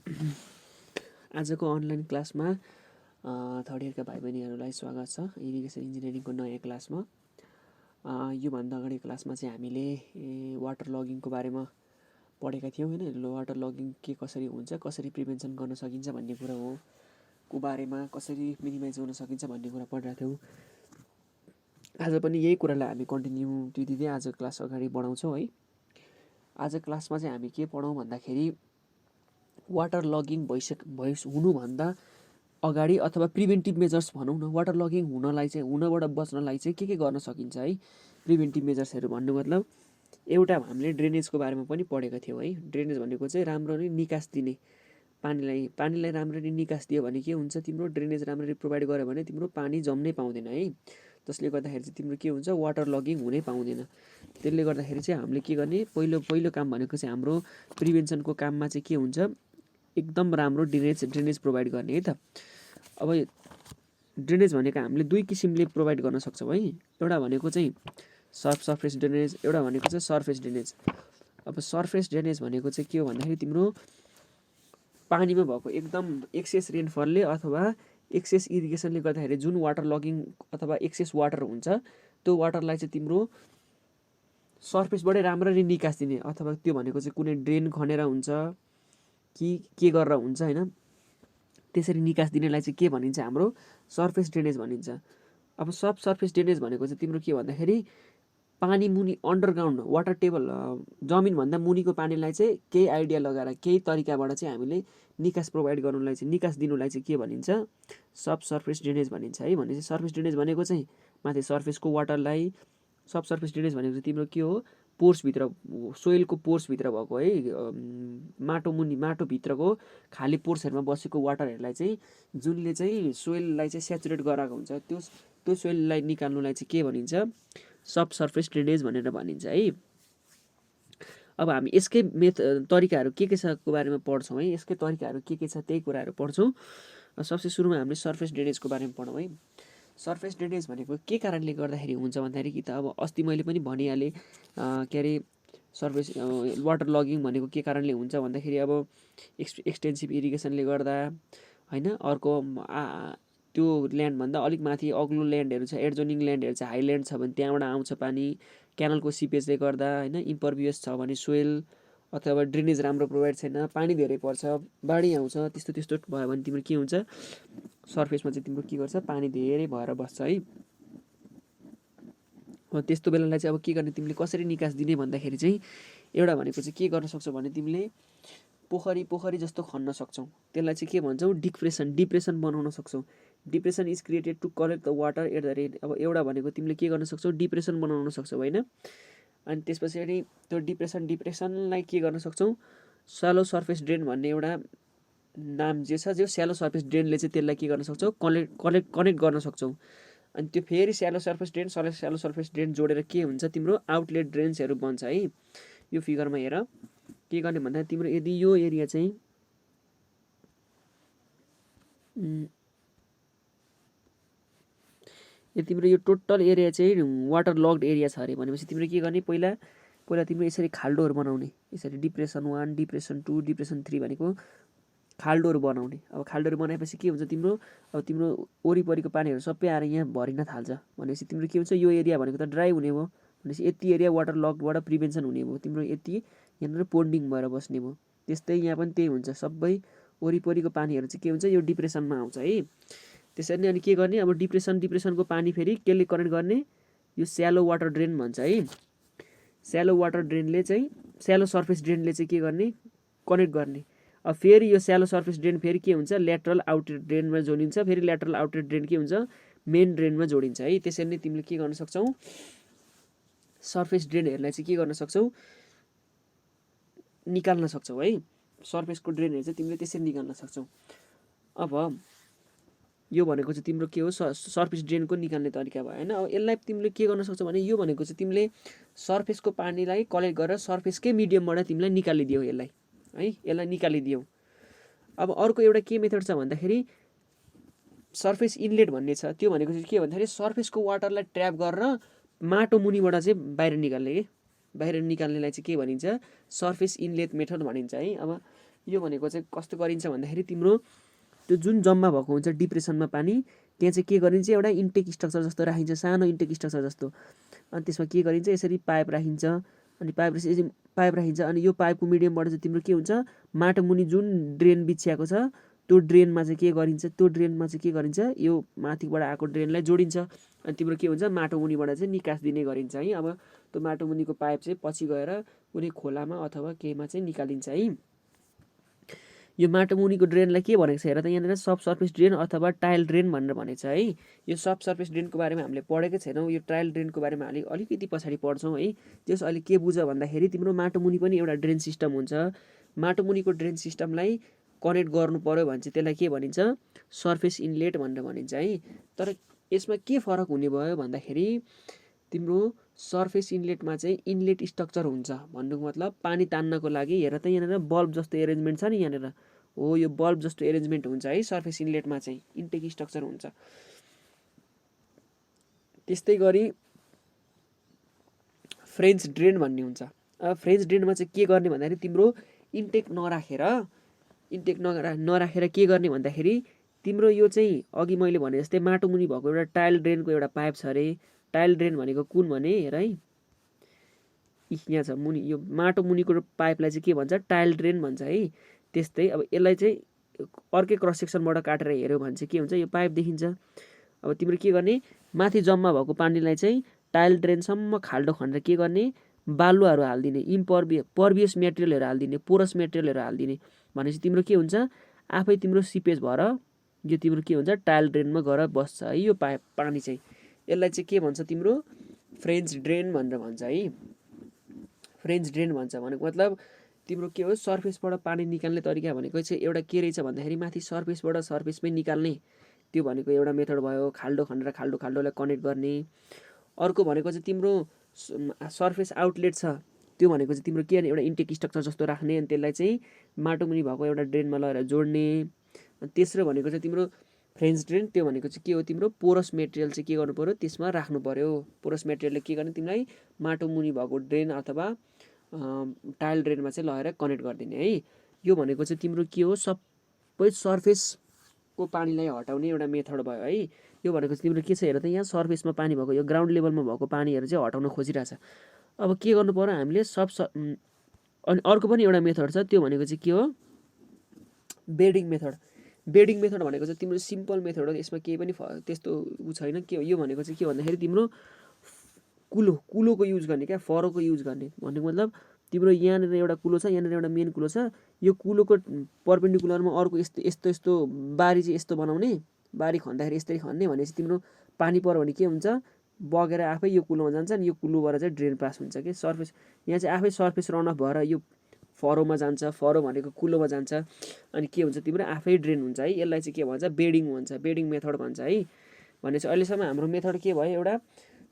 आजको अनलाइन क्लासमा थर्ड इयरका भाइ बहिनीहरूलाई स्वागत छ इरिगेसन इन्जिनियरिङको नयाँ क्लासमा। योभन्दा अगाडि क्लासमा चाहिँ हामीले वाटर लगिङको बारेमा पढेका थियौँ होइन। वाटर लगिङ के कसरी हुन्छ, कसरी प्रिभेन्सन गर्न सकिन्छ भन्ने कुरा हो को बारेमा, कसरी मिनिमाइज गर्न सकिन्छ भन्ने कुरा पढिरहेको थियौँ। आज पनि यही कुरालाई हामी कन्टिन्युटी दिँदै आज क्लास अगाडि बढाउँछौँ है। आज क्लासमा चाहिँ हामी के पढौँ भन्दाखेरि वाटर लगिङ हुनुभन्दा अगाडि अथवा प्रिभेन्टिभ मेजर्स भनौँ न, वाटर लगिङ हुनबाट बच्नलाई चाहिँ के गर्न सकिन्छ है। प्रिभेन्टिभ मेजर्सहरू भन्नु मतलब एउटा हामीले ड्रेनेजको बारेमा पनि पढेका थियौँ है। ड्रेनेज भनेको चाहिँ राम्ररी निकास दिने, पानीलाई राम्ररी निकास दियो भने के हुन्छ, तिम्रो ड्रेनेज राम्ररी प्रोभाइड गर्यो भने तिम्रो पानी जम्नै पाउँदैन है। जसले गर्दाखेरि चाहिँ तिम्रो के हुन्छ, वाटर लगिङ हुनै पाउँदैन। त्यसले गर्दाखेरि चाहिँ हामीले के गर्ने, पहिलो काम भनेको चाहिँ हाम्रो प्रिभेन्सनको काममा चाहिँ के हुन्छ, एकदम राम्रो ड्रेनेज प्रोभाइड गर्ने है त। अब ड्रेनेज भनेको हामीले दुई किसिमले प्रोभाइड गर्न सक्छौँ है। एउटा भनेको चाहिँ सरफेस ड्रेनेज, एउटा भनेको चाहिँ सर्फेस ड्रेनेज। अब सर्फेस ड्रेनेज भनेको चाहिँ के हो भन्दाखेरि तिम्रो पानीमा भएको एकदम एक्सेस रेनफलले अथवा एक्सेस इरिगेसनले गर्दाखेरि जुन वाटर लगिङ अथवा एक्सेस वाटर हुन्छ, त्यो वाटरलाई चाहिँ तिम्रो सर्फेसबाटै राम्ररी निकास दिने, अथवा त्यो भनेको चाहिँ कुनै ड्रेन खनेर हुन्छ कि के गरेर हुन्छ होइन, त्यसरी निकास दिनेलाई चाहिँ के भनिन्छ, हाम्रो सर्फेस ड्रेनेज भनिन्छ। अब सर्फेस ड्रेनेज भनेको चाहिँ तिम्रो के भन्दाखेरि पानी मुनि अन्डरग्राउन्ड वाटर टेबल, जमिनभन्दा मुनिको पानीलाई चाहिँ केही आइडिया लगाएर केही तरिकाबाट चाहिँ हामीले निकास प्रोभाइड गर्नुलाई चाहिँ, निकास दिनुलाई चाहिँ के भनिन्छ, सर्फेस ड्रेनेज भनिन्छ है। भनेपछि सर्फेस ड्रेनेज भनेको चाहिँ माथि सर्फेसको वाटरलाई, सर्फेस ड्रेनेज भनेको चाहिँ तिम्रो के हो, पोर्सभित्र, सोइलको पोर्सभित्र भएको है, माटोभित्रको खाली पोर्सहरूमा बसेको वाटरहरूलाई चाहिँ, जुनले चाहिँ सोइललाई चाहिँ स्याचुरेट गराएको हुन्छ, त्यो सोइललाई निकाल्नुलाई चाहिँ के भनिन्छ, सर्फेस ड्रेनेज भनेर भनिन्छ है। अब हामी यसकै तरिकाहरू के छ को बारेमा पढ्छौँ है। यसकै तरिकाहरू के छ त्यही कुराहरू पढ्छौँ। सबसे सुरुमा हामीले सर्फेस ड्रेनेजको बारेमा पढौँ है। सर्फेस ड्रेनेज भनेको के कारणले गर्दाखेरि हुन्छ भन्दाखेरि, कि त अब अस्ति मैले पनि भनिहालेँ, के अरे सर्फेस वाटर लगिङ भनेको के कारणले हुन्छ भन्दाखेरि अब एक्सटेन्सिभ इरिगेसनले गर्दा होइन। अर्को त्यो ल्यान्डभन्दा अलिक माथि अग्लो ल्यान्डहरू छ, एडजोनिङ ल्यान्डहरू छ, हाइल्यान्ड छ भने त्यहाँबाट आउँछ पानी, क्यानलको सिपेजले गर्दा होइन। इम्पर्भियस छ भने सोइल, अथवा ड्रेनेज राम्रो प्रोभाइड छैन, पानी धेरै पर्छ, बाढी आउँछ, त्यस्तो भयो भने तिम्रो के हुन्छ, सर्फेसमा चाहिँ तिम्रो के गर्छ, पानी धेरै भएर बस्छ है। त्यस्तो बेलालाई चाहिँ अब के गर्ने, तिमीले कसरी निकास दिने भन्दाखेरि चाहिँ एउटा भनेको चाहिँ के गर्न सक्छौ भने तिमीले पोखरी जस्तो खन्न सक्छौ। त्यसलाई चाहिँ के भन्छौ, डिप्रेसन बनाउन सक्छौ। Depression is created to collect the water at the rain. अब एउटा भनेको तिमीले के गर्न सक्छौ, डिप्रेसन बनाउन सक्छौ होइन। अनि त्यस पछाडि त्यो डिप्रेसनलाई के गर्न सक्छौ, स्यालो सर्फेस ड्रेन भन्ने एउटा नाम जे छ, जो स्यालो सर्फेस ड्रेनले चाहिँ त्यसलाई के गर्न सक्छौ, कनेक्ट गर्न सक्छौ। अनि त्यो फेरि स्यालो सर्फेस ड्रेन जोडेर के हुन्छ, तिम्रो आउटलेट ड्रेन्सहरू बन्छ है। यो फिगरमा हेर के गर्ने भन्दा तिम्रो यदि यो एरिया चाहिँ तिम्रो यो टोटल एरिया चाहिँ वाटर लग्ड एरिया छ अरे भनेपछि तिम्रो के गर्ने, पहिला तिम्रो यसरी खाल्डोहरू बनाउने, यसरी डिप्रेसन 1, डिप्रेसन 2, डिप्रेसन 3 भनेको खाल्डोहरू बनाउने। अब खाल्डोहरू बनाएपछि के हुन्छ, अब तिम्रो वरिपरिको पानीहरू सबै आएर यहाँ भरिन थाल्छ भनेपछि तिम्रो के हुन्छ, यो एरिया भनेको त ड्राई हुने भयो। भनेपछि यति एरिया वाटर लग्डबाट प्रिभेन्सन हुने भयो, तिम्रो यति यहाँनिर पोन्डिङ भएर बस्ने भयो। त्यस्तै यहाँ पनि त्यही हुन्छ, सबै वरिपरिको पानीहरू चाहिँ के हुन्छ, यो डिप्रेसनमा आउँछ है। त्यसरी नै अनि के गर्ने, अब डिप्रेसनको पानी फेरि केले कनेक्ट गर्ने, यो स्यालो वाटर ड्रेन भन्छ है। स्यालो वाटर ड्रेनले चाहिँ, स्यालो सर्फेस ड्रेनले चाहिँ के गर्ने, कनेक्ट गर्ने। अब फेरि यो स्यालो सर्फेस ड्रेन फेरि के हुन्छ, ल्याटरल आउटलेट ड्रेनमा जोडिन्छ, फेरि ल्याटरल आउटलेट ड्रेन के हुन्छ, मेन ड्रेनमा जोडिन्छ है। त्यसरी नै तिमीले के गर्न सक्छौ, सर्फेस ड्रेनहरूलाई चाहिँ के गर्न सक्छौ, निकाल्न सक्छौ है। सर्फेसको ड्रेनहरू चाहिँ तिमीले त्यसरी निकाल्न सक्छौ। अब यो भनेको चाहिँ तिम्रो के हो, सर्फेस ड्रेनको निकाल्ने तरिका भयो होइन। अब यसलाई तिमीले के गर्न सक्छौ भने, यो भनेको चाहिँ तिमीले सर्फेसको पानीलाई कलेक्ट गरेर सर्फेसकै मिडियमबाट तिमीलाई निकालिदियौ यसलाई है, यसलाई निकालिदियौ। अब अर्को एउटा के मेथड छ भन्दाखेरि सर्फेस इनलेट भन्ने छ। त्यो भनेको चाहिँ के भन्दाखेरि सर्फेसको वाटरलाई ट्र्याप गरेर माटो मुनिबाट चाहिँ बाहिर निकाल्ने के, बाहिर निकाल्नेलाई चाहिँ के भनिन्छ, सर्फेस इनलेट मेथड भनिन्छ है। अब यो भनेको चाहिँ कस्तो गरिन्छ भन्दाखेरि तिम्रो त्यो जुन जम्मा भएको हुन्छ डिप्रेसनमा पानी त्यहाँ चाहिँ के गरिन्छ एउटा इन्टेक स्ट्रक्चर जस्तो राखिन्छ, सानो इन्टेक स्ट्रक्चर जस्तो। अनि त्यसमा के गरिन्छ यसरी पाइप राखिन्छ, अनि पाइप राखिन्छ अनि यो पाइपको मिडियमबाट चाहिँ तिम्रो के हुन्छ माटो मुनि जुन ड्रेन बिछ्याएको छ त्यो ड्रेनमा चाहिँ के गरिन्छ यो माथिबाट आएको ड्रेनलाई जोडिन्छ अनि तिम्रो के हुन्छ माटो मुनिबाट चाहिँ निकास दिने गरिन्छ है। अब त्यो माटो मुनिको पाइप चाहिँ पछि गएर कुनै खोलामा अथवा केहीमा चाहिँ निकालिन्छ है। यो माटो मुनिको ड्रेनलाई के भनेको छ हेर त, यहाँनिर सब सर्फेस ड्रेन अथवा टाइल ड्रेन भनेर भनेको छ है। यो सब सर्फेस ड्रेनको बारेमा हामीले पढेकै छैनौँ, यो टाइल ड्रेनको बारेमा अलिकति पछाडि पढ्छौँ है। त्यस अहिले के बुझ भन्दाखेरि तिम्रो माटो मुनि पनि एउटा ड्रेन सिस्टम हुन्छ। माटो मुनिको ड्रेन सिस्टमलाई कनेक्ट गर्नु पर्यो भने चाहिँ त्यसलाई के भनिन्छ सर्फेस इनलेट भनेर भनिन्छ है। तर यसमा के फरक हुने भयो भन्दाखेरि तिम्रो सर्फेस इनलेटमा चाहिँ इनलेट स्ट्रक्चर हुन्छ भन्नुको मतलब पानी तान्नको लागि हेर त यहाँनिर बल्ब जस्तो एरेन्जमेन्ट छ नि, यहाँनिर हो यो बल्ब जस्तो एरेन्जमेन्ट हुन्छ है सर्फेस इनलेटमा चाहिँ इन्टेक स्ट्रक्चर हुन्छ। त्यस्तै गरी फ्रेन्च ड्रेन भन्ने हुन्छ। अब फ्रेन्च ड्रेनमा चाहिँ के गर्ने भन्दाखेरि तिम्रो इन्टेक नराखेर के गर्ने भन्दाखेरि तिम्रो यो चाहिँ अघि मैले भने जस्तै माटो मुनि भएको एउटा टाइल ड्रेनको एउटा पाइप छ अरे। टाइल ड्रेन भनेको कुन भने हेर है, यहाँ छ मुनि यो माटो मुनिको पाइपलाई चाहिँ के भन्छ टाइल ड्रेन भन्छ है। त्यस्तै अब यसलाई चाहिँ अर्कै क्रस सेक्सनबाट काटेर हेऱ्यो भने चाहिँ के हुन्छ यो पाइप देखिन्छ। अब तिम्रो के गर्ने माथि जम्मा भएको पानीलाई चाहिँ टाइल ड्रेनसम्म खाल्डो खनेर के गर्ने बालुवाहरू हालिदिने, पर्भियस मेटेरियलहरू हालिदिने, पोरस मेटेरियलहरू हालिदिने भनेपछि तिम्रो के हुन्छ आफै तिम्रो सिपेज भएर यो तिम्रो के हुन्छ टाइल ड्रेनमा गएर बस्छ है यो पानी चाहिँ। यसलाई चाहिँ के भन्छ तिम्रो फ्रेन्च ड्रेन भनेर भन्छ है। फ्रेन्च ड्रेन भन्छ भनेको मतलब तिम्रो के हो सर्फेसबाट पानी निकाल्ने तरिका भनेको चाहिँ एउटा के रहेछ भन्दाखेरि माथि सर्फेसमै निकाल्ने, त्यो भनेको एउटा मेथड भयो। खाल्डो खनेर खाल्डोलाई कनेक्ट गर्ने। अर्को भनेको चाहिँ तिम्रो सर्फेस आउटलेट छ, त्यो भनेको चाहिँ तिम्रो के एउटा इन्टेक स्ट्रक्चर जस्तो राख्ने अनि त्यसलाई चाहिँ माटो मुनि भएको एउटा ड्रेनमा लगेर जोड्ने। अनि तेस्रो भनेको चाहिँ तिम्रो फ्रेन्च ड्रेन, त्यो भनेको चाहिँ के हो तिम्रो पोरस मेटेरियल चाहिँ के गर्नु पर्यो त्यसमा राख्नु पर्यो। पोरस मेटेरियलले के गर्ने तिमीलाई माटो मुनि भएको ड्रेन अथवा टाइल ड्रेनमा चाहिँ लगेर कनेक्ट गरिदिने है। यो भनेको चाहिँ तिम्रो के हो सबै सर्फेसको पानीलाई हटाउने एउटा मेथड भयो है। यो भनेको चाहिँ तिम्रो के छ हेर त यहाँ सर्फेसमा पानी भएको यो ग्राउन्ड लेभलमा भएको पानीहरू चाहिँ हटाउन खोजिरहेछ। अब के गर्नु पर्यो हामीले अनि अर्को पनि एउटा मेथड छ, त्यो भनेको चाहिँ के हो बेडिङ मेथड। बेडिङ मेथड भनेको चाहिँ तिम्रो सिम्पल मेथड हो, यसमा केही पनि त्यस्तो उ छैन। के हो यो भनेको चाहिँ के भन्दाखेरि तिम्रो कुलोको युज गर्ने क्या, फरोको युज गर्ने भन्नुको मतलब तिम्रो यहाँनिर एउटा कुलो छ, यहाँनिर एउटा मेन कुलो छ, यो कुलोको पर्पेन्डिकुलरमा अर्को यस्तो बारी चाहिँ यस्तो बनाउने, बारी खन्दाखेरि यसरी खन्ने भनेपछि तिम्रो पानी पर्यो भने के हुन्छ बगेर आफै यो कुलोमा जान्छ अनि यो कुलोबाट चाहिँ ड्रेन पास हुन्छ कि सर्फेस, यहाँ चाहिँ आफै सर्फेस रन अफ भएर यो फरोमा जान्छ, फरो भनेको कुलोमा जान्छ अनि के हुन्छ तिम्रो आफै ड्रेन हुन्छ है। यसलाई चाहिँ के भन्छ बेडिङ भन्छ, बेडिङ मेथड भन्छ है। भनेपछि अहिलेसम्म हाम्रो मेथड के भयो एउटा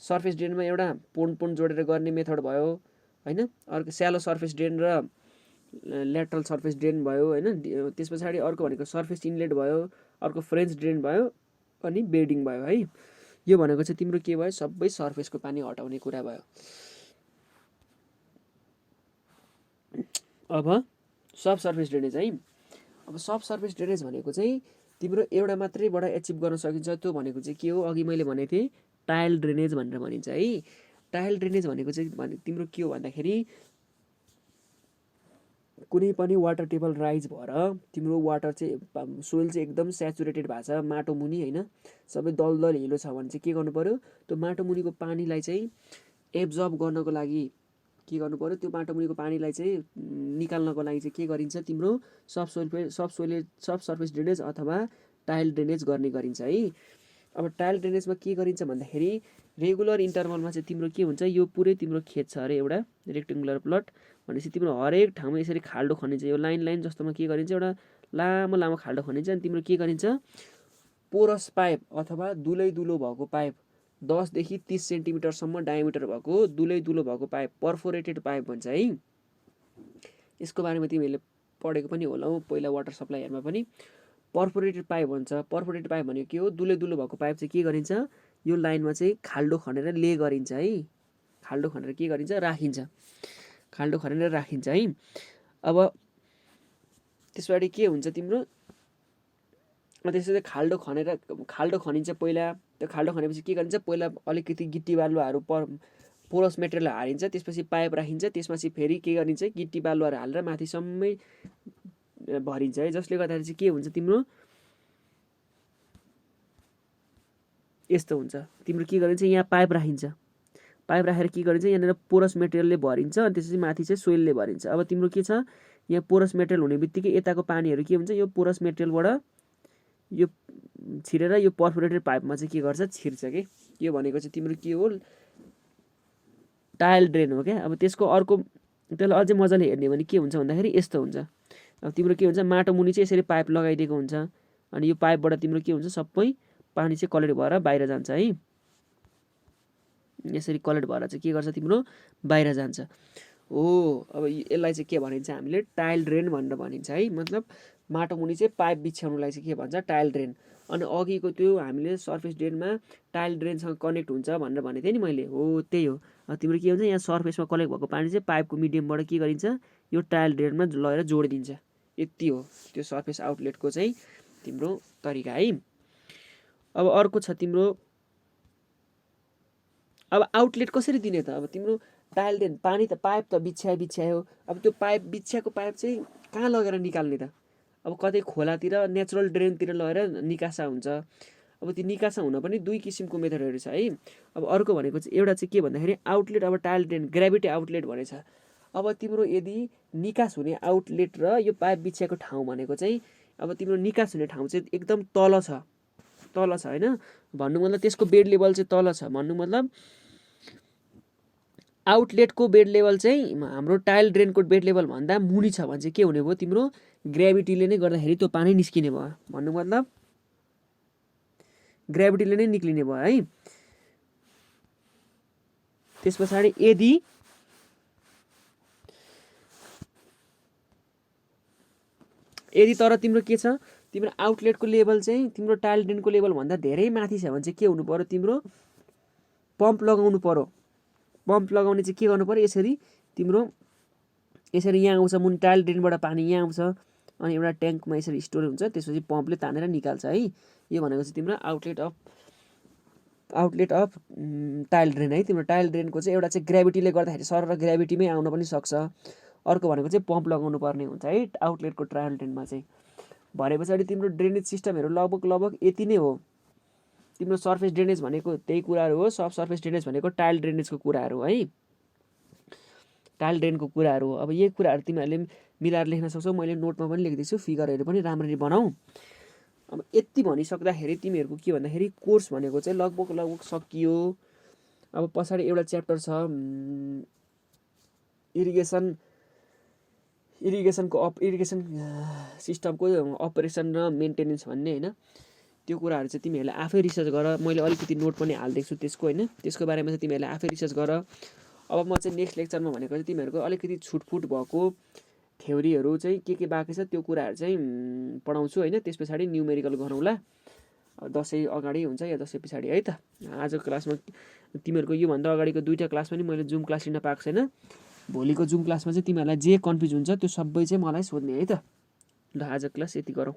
सर्फेस ड्रेनमा एउटा पोन्ड जोडेर गर्ने मेथड भयो होइन, अर्को स्यालो सर्फेस ड्रेन र ल्याटरल सर्फेस ड्रेन भयो होइन। त्यस पछाडि अर्को भनेको सर्फेस इनलेट भयो, अर्को फ्रेन्च ड्रेन भयो अनि बेडिङ भयो है। यो भनेको चाहिँ तिम्रो के भयो सबै सर्फेसको पानी हटाउने कुरा भयो। अब सब सर्फेस ड्रेनेज है। अब सब सर्फेस ड्रेनेज भनेको चाहिँ तिम्रो एउटा मात्रैबाट एचिभ गर्न सकिन्छ, त्यो भनेको चाहिँ के हो अघि मैले भनेको थिएँ टाइल ड्रेनेज भनेर भनिन्छ है। टाइल ड्रेनेज भनेको चाहिँ तिम्रो के हो भन्दाखेरि कुनै पनि वाटर टेबल राइज भएर तिम्रो वाटर चाहिँ सोइल चाहिँ एकदम सेचुरेटेड भएको छ माटो मुनि होइन, सबै दलदल हिलो छ भने चाहिँ के गर्नु पर्यो त्यो माटो मुनिको पानीलाई चाहिँ एब्जर्ब गर्नको लागि के गर्नु पर्यो त्यो माटो मुनिको पानीलाई चाहिँ निकाल्नको लागि चाहिँ के गरिन्छ तिम्रो सब सर्फेस ड्रेनेज अथवा टाइल ड्रेनेज गर्ने गरिन्छ है। अब टाइल ड्रेनेजमा के गरिन्छ भन्दाखेरि रेगुलर इन्टरभलमा चाहिँ तिम्रो के हुन्छ यो पुरै तिम्रो खेत छ अरे एउटा रेक्टेङ्गुलर प्लट भनेपछि तिम्रो हरेक ठाउँमा यसरी खाल्डो खनिन्छ, यो लाइन जस्तोमा के गरिन्छ एउटा लामो खाल्डो खनिन्छ अनि तिम्रो के गरिन्छ पोरस पाइप अथवा दुलो भएको पाइप 10 देखि 30 सेन्टिमिटरसम्म डायमिटर भएको दुलो भएको पाइप पर्फोरेटेड पाइप भन्छ है। यसको बारेमा तिमीहरूले पढेको पनि होला पहिला वाटर सप्लाईहरूमा पनि पर्फोरेटेड पाइप भन्छ। पर्फोरेटेड पाइप भनेको के हो दुलो भएको पाइप चाहिँ के गरिन्छ यो लाइनमा चाहिँ खाल्डो खनेर ले गरिन्छ है, खाल्डो खनेर के गरिन्छ राखिन्छ, खाल्डो खनेर राखिन्छ है। अब त्यसपछि के हुन्छ तिम्रो त्यसपछि खाल्डो खनिन्छ पहिला। त्यो खाल्डो खनेपछि के गरिन्छ, पहिला अलिकति गिट्टी बालुवाहरू पोरस मेटेरियल हालिन्छ, त्यसपछि पाइप राखिन्छ, त्यसपछि फेरि के गरिन्छ, गिट्टी बालुवाहरू हालेर माथिसम्मै भरिन्छ है। जसले गर्दाखेरि चाहिँ के हुन्छ तिम्रो यस्तो हुन्छ, तिम्रो के गरिन्छ, यहाँ पाइप राखिन्छ, पाइप राखेर के गरिन्छ, यहाँनिर पोरस मेटेरियलले भरिन्छ अनि त्यसपछि माथि चाहिँ सोइलले भरिन्छ। अब तिम्रो के छ, यहाँ पोरस मेटेरियल हुने बित्तिकै यताको पानीहरू के हुन्छ, यो पोरस मेटेरियलबाट यो छिरेर यो पर्फोरेटेड पाइपमा चाहिँ के गर्छ, छिर्छ कि। यो भनेको चाहिँ तिम्रो के हो, टाइल ड्रेन हो क्या। अब त्यसको अर्को त्यसलाई अझै मजाले हेर्ने भने के हुन्छ भन्दाखेरि यस्तो हुन्छ। अब तिम्रो के हुन्छ, माटो मुनि चाहिँ यसरी पाइप लगाइदिएको हुन्छ अनि यो पाइपबाट तिम्रो के हुन्छ, सबै पानी चाहिँ कलेक्ट भएर बाहिर जान्छ है। यसरी कलेक्ट भएर चाहिँ के गर्छ, तिम्रो बाहिर जान्छ हो। अब यसलाई चाहिँ के भनिन्छ, हामीले टाइल ड्रेन भनेर भनिन्छ है। मतलब माटो मुनि चाहिँ पाइप बिछ्याउनुलाई चाहिँ के भन्छ, टाइल ड्रेन। अनि अघिको त्यो हामीले सर्फेस ड्रेनमा टाइल ड्रेनसँग कनेक्ट हुन्छ भनेर भनेको थिएँ नि मैले, हो त्यही हो। तिम्रो के हुन्छ, यहाँ सर्फेसमा कलेक्ट भएको पानी चाहिँ पाइपको मिडियमबाट के गरिन्छ, यो टाइल ड्रेनमा लगेर जोडिदिन्छ। यति हो त्यो सर्फेस आउटलेटको चाहिँ तिम्रो तरिका है। अब अर्को छ तिम्रो, अब आउटलेट कसरी दिने त। अब तिम्रो टाइल ड्रेन, पानी त पाइप त बिछ्यायो। अब त्यो पाइप बिछ्याएको पाइप चाहिँ कहाँ लगेर निकाल्ने त। अब कतै खोलातिर नेचुरल ड्रेनतिर लगेर निकासा हुन्छ। अब त्यो निकासा हुन पनि दुई किसिमको मेथडहरू छ है। अब अर्को भनेको चाहिँ एउटा चाहिँ के भन्दाखेरि आउटलेट, अब टाइल ड्रेन ग्रेभिटी आउटलेट भनेछ। अब तिम्रो यदि निकास हुने आउटलेट र यो पाइप बिछ्याएको ठाउँ भनेको चाहिँ, अब तिम्रो निकास हुने ठाउँ चाहिँ एकदम तल छ होइन। भन्नु मतलब त्यसको बेड लेभल चाहिँ तल छ। भन्नु मतलब आउटलेटको बेड लेभल चाहिँ हाम्रो टाइल ड्रेनको बेड लेभल भन्दा मुनि छ भने चाहिँ के हुने भयो, तिम्रो ग्रेभिटीले नै गर्दाखेरि त्यो पानी निस्किने भयो। भन्नु मतलब ग्रेभिटीले नै निक्लिने भयो है। त्यस पछाडि यदि तर तिम्रो के छ, तिम्रो आउटलेटको लेभल चाहिँ तिम्रो टाइल ड्रेनको लेभल भन्दा धेरै माथि छ भने चाहिँ के हुनु पर्यो, तिम्रो पम्प लगाउनु पर्यो। पम्प लगाउने चाहिँ के गर्नु पर्यो, यसरी यहाँ आउँछ मुनि टाइल ड्रेनबाट पानी यहाँ आउँछ अनि एउटा ट्याङ्कमा यसरी स्टोर हुन्छ, त्यसपछि पम्पले तानेर निकाल्छ है। यो भनेको चाहिँ तिम्रो आउटलेट अफ टाइल ड्रेन है। तिम्रो टाइल ड्रेनको चाहिँ एउटा चाहिँ ग्रेभिटीले गर्दाखेरि सर र ग्रेभिटीमै आउन पनि सक्छ। अर्को भनेको चाहिँ पम्प लगाउनु पर्ने हुन्छ है आउटलेटको टाइल ड्रेनमा चाहिँ। भने पछाडि तिम्रो ड्रेनेज सिस्टमहरू लगभग यति नै हो। तिम्रो सर्फेस ड्रेनेज भनेको त्यही कुराहरू हो, सब सर्फेस ड्रेनेज भनेको टाइल ड्रेनेजको कुराहरू है, टाइल ड्रेनको कुराहरू हो। अब यही कुराहरू तिमीहरूले मिलाएर लेख्न सक्छौ। मैले नोटमा पनि लेखिदिन्छु, फिगरहरू पनि राम्ररी बनाऊ। अब यति भनिसक्दाखेरि तिमीहरूको के भन्दाखेरि कोर्स भनेको चाहिँ लगभग सकियो। अब पछाडि एउटा च्याप्टर छ इरिगेसन सिस्टमको अपरेसन र मेन्टेनेन्स भन्ने होइन। त्यो कुराहरू चाहिँ तिमीहरूले आफै रिसर्च गर। मैले अलिकति नोट पनि हालिदिएको छु त्यसको होइन, त्यसको बारेमा चाहिँ तिमीहरूले आफै रिसर्च गर। अब म चाहिँ नेक्स्ट लेक्चरमा भनेको चाहिँ तिमीहरूको अलिकति छुटफुट भएको थ्योरीहरू चाहिँ के बाँकी छ त्यो कुराहरू चाहिँ पढाउँछु होइन। त्यस पछाडि न्युमेरिकल गरौँला, दसैँ अगाडि हुन्छ या दसैँ पछाडि है त। आजको क्लासमा तिमीहरूको योभन्दा अगाडिको 2टा क्लास पनि मैले जुम क्लास लिन पाएको छैन। भोलिको जुम क्लासमा चाहिँ तिमीहरूलाई जे कन्फ्युज हुन्छ त्यो सबै चाहिँ मलाई सोध्ने है त। ल आजको क्लास यति गरौँ।